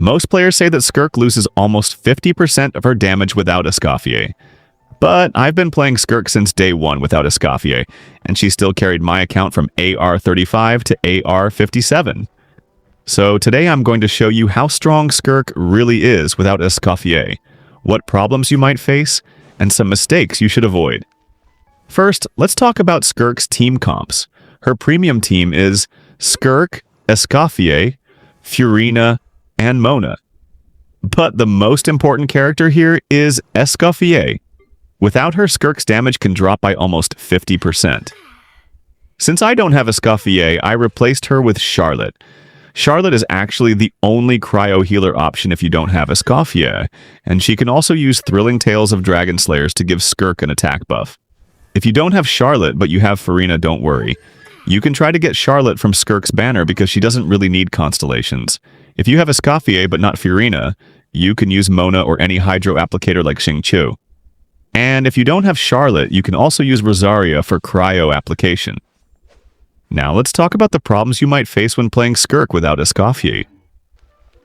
Most players say that Skirk loses almost 50% of her damage without Escoffier. But I've been playing Skirk since day one without Escoffier, and she still carried my account from AR 35 to AR 57. So today I'm going to show you how strong Skirk really is without Escoffier, what problems you might face, and some mistakes you should avoid. First, let's talk about Skirk's team comps. Her premium team is Skirk, Escoffier, Furina, and Mona. But the most important character here is Escoffier. Without her, Skirk's damage can drop by almost 50%. Since I don't have Escoffier, I replaced her with Charlotte. Charlotte is actually the only cryo healer option if you don't have Escoffier, and she can also use Thrilling Tales of Dragon Slayers to give Skirk an attack buff. If you don't have Charlotte but you have Furina, don't worry. You can try to get Charlotte from Skirk's banner because she doesn't really need constellations. If you have Escoffier but not Furina, you can use Mona or any hydro applicator like Xingqiu. And if you don't have Charlotte, you can also use Rosaria for cryo application. Now let's talk about the problems you might face when playing Skirk without Escoffier.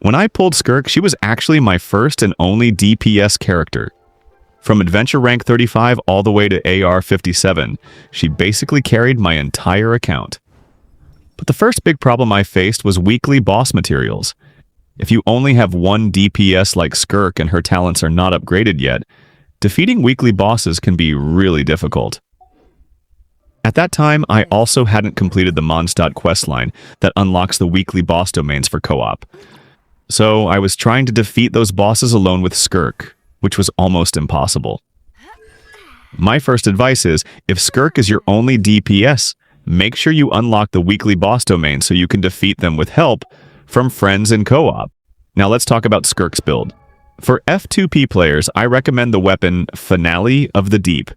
When I pulled Skirk, she was actually my first and only DPS character. From Adventure Rank 35 all the way to AR 57, she basically carried my entire account. But the first big problem I faced was weekly boss materials. If you only have one DPS like Skirk and her talents are not upgraded yet, defeating weekly bosses can be really difficult. At that time, I also hadn't completed the Mondstadt questline that unlocks the weekly boss domains for co-op. So I was trying to defeat those bosses alone with Skirk, which was almost impossible. My first advice is, if Skirk is your only DPS, make sure you unlock the weekly boss domains so you can defeat them with help from friends in co-op. Now let's talk about Skirk's build. For F2P players, I recommend the weapon Finale of the Deep.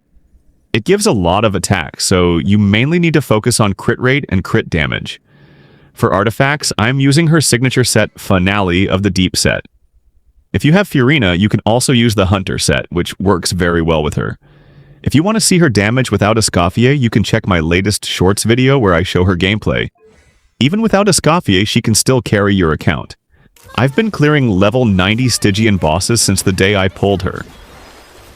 It gives a lot of attack, so you mainly need to focus on crit rate and crit damage. For artifacts, I'm using her signature set Finale of the Deep set. If you have Furina, you can also use the Hunter set, which works very well with her. If you want to see her damage without Escoffier, you can check my latest Shorts video where I show her gameplay. Even without Escoffier, she can still carry your account. I've been clearing level 90 Stygian bosses since the day I pulled her.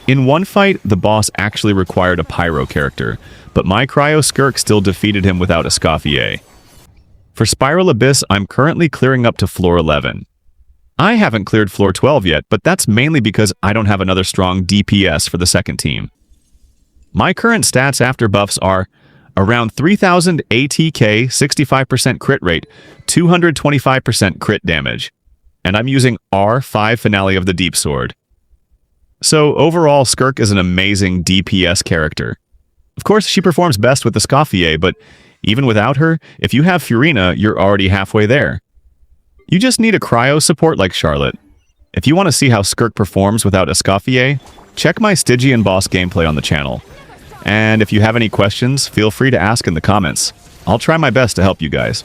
In one fight, the boss actually required a Pyro character, but my Cryo Skirk still defeated him without Escoffier. For Spiral Abyss, I'm currently clearing up to floor 11. I haven't cleared floor 12 yet, but that's mainly because I don't have another strong DPS for the second team. My current stats after buffs are around 3000 ATK, 65% crit rate, 225% crit damage, and I'm using R5 Finale of the Deep Sword. So overall, Skirk is an amazing DPS character. Of course, she performs best with Escoffier, but even without her, if you have Furina, you're already halfway there. You just need a cryo support like Charlotte. If you want to see how Skirk performs without Escoffier, check my Stygian boss gameplay on the channel. And if you have any questions, feel free to ask in the comments. I'll try my best to help you guys.